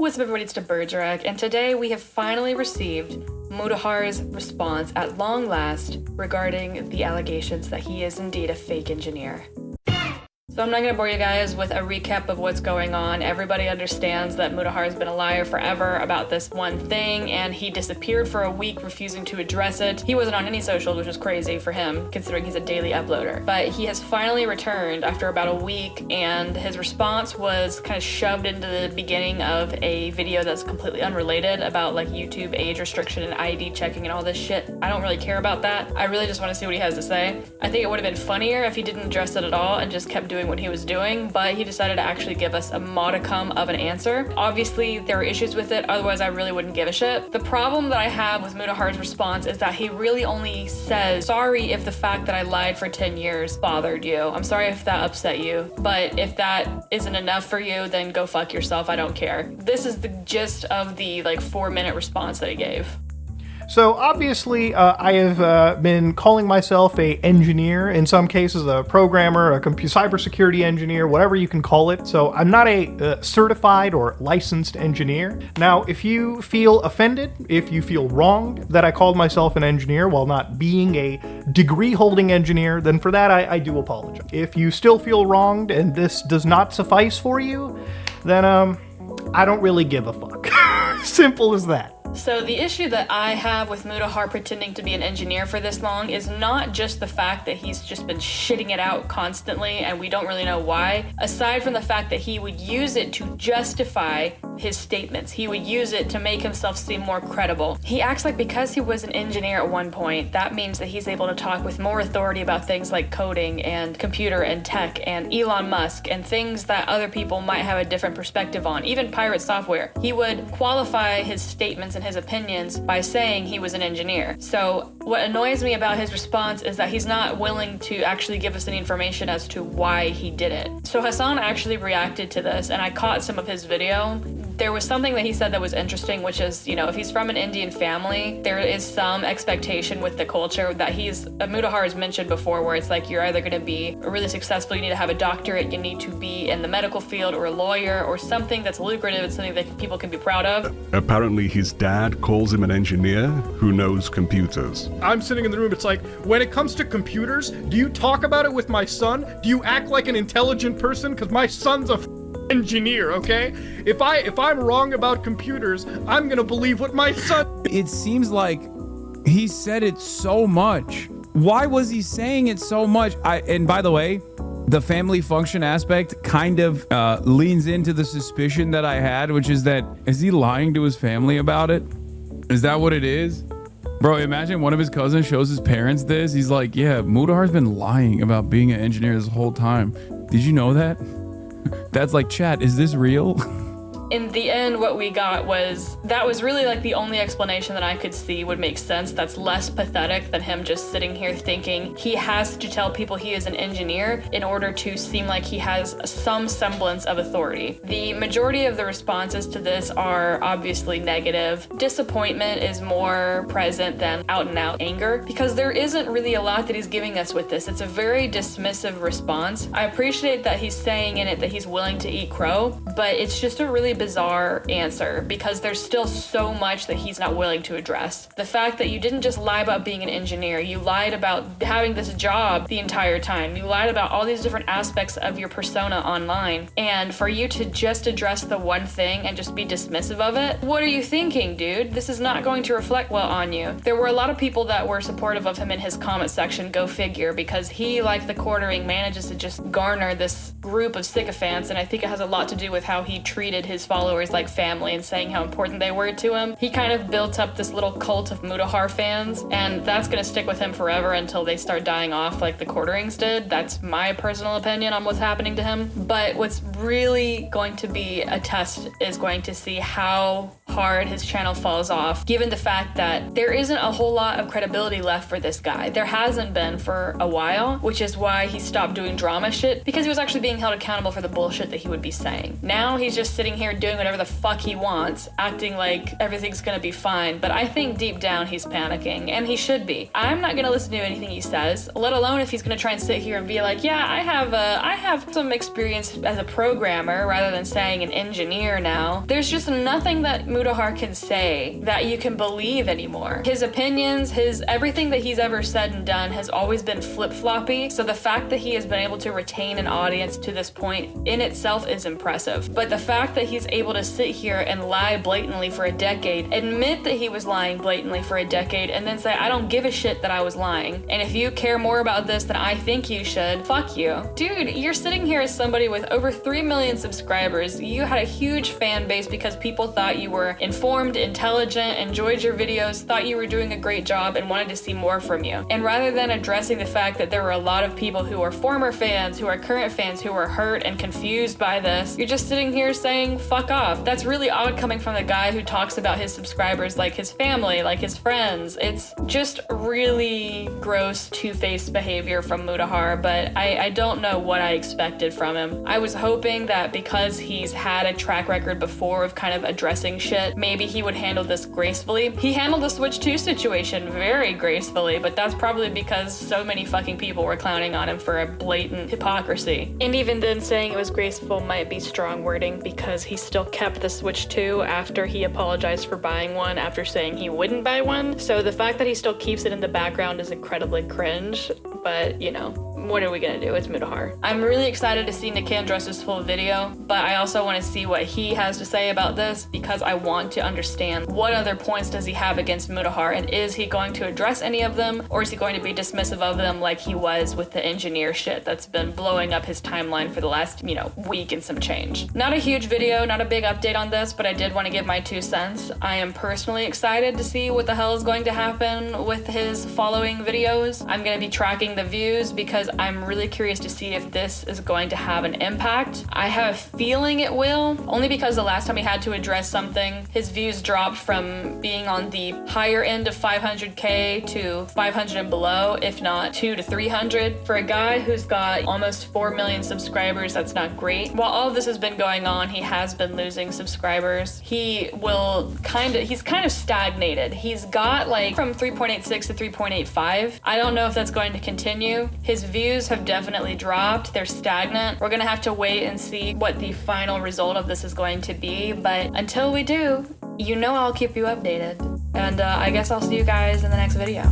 What's up, everybody? It's CavemanGrugg, and today we have finally received Mudahar's response at long last regarding the allegations that he is indeed a fake engineer. So I'm not going to bore you guys with a recap of what's going on. Everybody understands that Mudahar has been a liar forever about this one thing, and he disappeared for a week, refusing to address it. He wasn't on any socials, which was crazy for him, considering he's a daily uploader. But he has finally returned after about a week, and his response was kind of shoved into the beginning of a video that's completely unrelated about like YouTube age restriction and ID checking and all this shit. I don't really care about that. I really just want to see what he has to say. I think it would have been funnier if he didn't address it at all and just kept doing what he was doing, but he decided to actually give us a modicum of an answer. Obviously, there are issues with it, otherwise I really wouldn't give a shit. The problem that I have with Mudahar's response is that he really only says, sorry if the fact that I lied for 10 years bothered you. I'm sorry if that upset you, but if that isn't enough for you, then go fuck yourself, I don't care. This is the gist of the 4-minute response that he gave. So obviously, I have been calling myself a engineer, in some cases a programmer, a cybersecurity engineer, whatever you can call it. So I'm not a certified or licensed engineer. Now, if you feel offended, if you feel wronged that I called myself an engineer while not being a degree-holding engineer, then for that I do apologize. If you still feel wronged and this does not suffice for you, then I don't really give a fuck. Simple as that. So the issue that I have with Mudahar pretending to be an engineer for this long is not just the fact that he's just been shitting it out constantly and we don't really know why, aside from the fact that he would use it to justify his statements. He would use it to make himself seem more credible. He acts like because he was an engineer at one point, that means that he's able to talk with more authority about things like coding and computer and tech and Elon Musk and things that other people might have a different perspective on, even pirate software. He would qualify his statements and his opinions by saying he was an engineer. So what annoys me about his response is that he's not willing to actually give us any information as to why he did it. So Hassan actually reacted to this, and I caught some of his video. There was something that he said that was interesting, which is, if he's from an Indian family, there is some expectation with the culture that Mudahar has mentioned before, where it's like you're either going to be really successful, you need to have a doctorate, you need to be in the medical field or a lawyer or something that's lucrative and something that people can be proud of. Apparently his dad calls him an engineer who knows computers. I'm sitting in the room, it's like, when it comes to computers, do you talk about it with my son? Do you act like an intelligent person? Because my son's a engineer, okay? If I'm wrong about computers, I'm gonna believe what my son... It seems like he said it so much. Why was he saying it so much? And by the way, the family function aspect kind of leans into the suspicion that I had, which is that, is he lying to his family about it? Is that what it is? Bro, imagine one of his cousins shows his parents this. He's like, yeah, Mudahar's been lying about being an engineer this whole time. Did you know that? That's like, chat, is this real? In the end, what we got was, that was really the only explanation that I could see would make sense. That's less pathetic than him just sitting here thinking he has to tell people he is an engineer in order to seem like he has some semblance of authority. The majority of the responses to this are obviously negative. Disappointment is more present than out and out anger, because there isn't really a lot that he's giving us with this. It's a very dismissive response. I appreciate that he's saying in it that he's willing to eat crow, but it's just a really bizarre answer because there's still so much that he's not willing to address. The fact that you didn't just lie about being an engineer, you lied about having this job the entire time. You lied about all these different aspects of your persona online. And for you to just address the one thing and just be dismissive of it, what are you thinking, dude? This is not going to reflect well on you. There were a lot of people that were supportive of him in his comment section, go figure, because he, like the quartering, manages to just garner this group of sycophants, and I think it has a lot to do with how he treated his followers like family and saying how important they were to him. He kind of built up this little cult of Mudahar fans, and that's gonna stick with him forever until they start dying off like the quarterings did. That's my personal opinion on what's happening to him. But what's really going to be a test is going to see how hard his channel falls off, given the fact that there isn't a whole lot of credibility left for this guy. There hasn't been for a while, which is why he stopped doing drama shit, because he was actually being held accountable for the bullshit that he would be saying. Now he's just sitting here doing whatever the fuck he wants, acting like everything's gonna be fine, but I think deep down he's panicking, and he should be. I'm not gonna listen to anything he says, let alone if he's gonna try and sit here and be like, yeah, I have some experience as a programmer rather than saying an engineer now. There's just nothing that Mudahar can say that you can believe anymore. His opinions, everything that he's ever said and done has always been flip-floppy, so the fact that he has been able to retain an audience to this point in itself is impressive. But the fact that he's able to sit here and lie blatantly for a decade, admit that he was lying blatantly for a decade, and then say, I don't give a shit that I was lying, and if you care more about this than I think you should, fuck you. Dude, you're sitting here as somebody with over 3 million subscribers. You had a huge fan base because people thought you were informed, intelligent, enjoyed your videos, thought you were doing a great job, and wanted to see more from you. And rather than addressing the fact that there were a lot of people who are former fans, who are current fans, who are hurt and confused by this, you're just sitting here saying, fuck off. That's really odd coming from the guy who talks about his subscribers like his family, like his friends. It's just really gross, two-faced behavior from Mudahar, but I don't know what I expected from him. I was hoping that because he's had a track record before of kind of addressing shit, maybe he would handle this gracefully. He handled the Switch 2 situation very gracefully, but that's probably because so many fucking people were clowning on him for a blatant hypocrisy. And even then, saying it was graceful might be strong wording, because he still kept the Switch 2 after he apologized for buying one after saying he wouldn't buy one. So the fact that he still keeps it in the background is incredibly cringe, but you know, what are we gonna do? It's Mudahar. I'm really excited to see Nicandros' full video, but I also want to see what he has to say about this, because I want to understand what other points does he have against Mudahar, and is he going to address any of them, or is he going to be dismissive of them like he was with the engineer shit that's been blowing up his timeline for the last, week and some change. Not a huge video, not a big update on this, but I did want to give my 2 cents. I am personally excited to see what the hell is going to happen with his following videos. I'm going to be tracking the views because I'm really curious to see if this is going to have an impact. I have a feeling it will, only because the last time he had to address something, his views dropped from being on the higher end of 500K to 500 and below, if not 200 to 300. For a guy who's got almost 4 million subscribers, that's not great. While all of this has been going on, he has been losing subscribers. He's kind of stagnated. He's got like from 3.86 to 3.85. I don't know if that's going to continue. His views have definitely dropped. They're stagnant. We're gonna have to wait and see what the final result of this is going to be, but until we do, I'll keep you updated. And I guess I'll see you guys in the next video.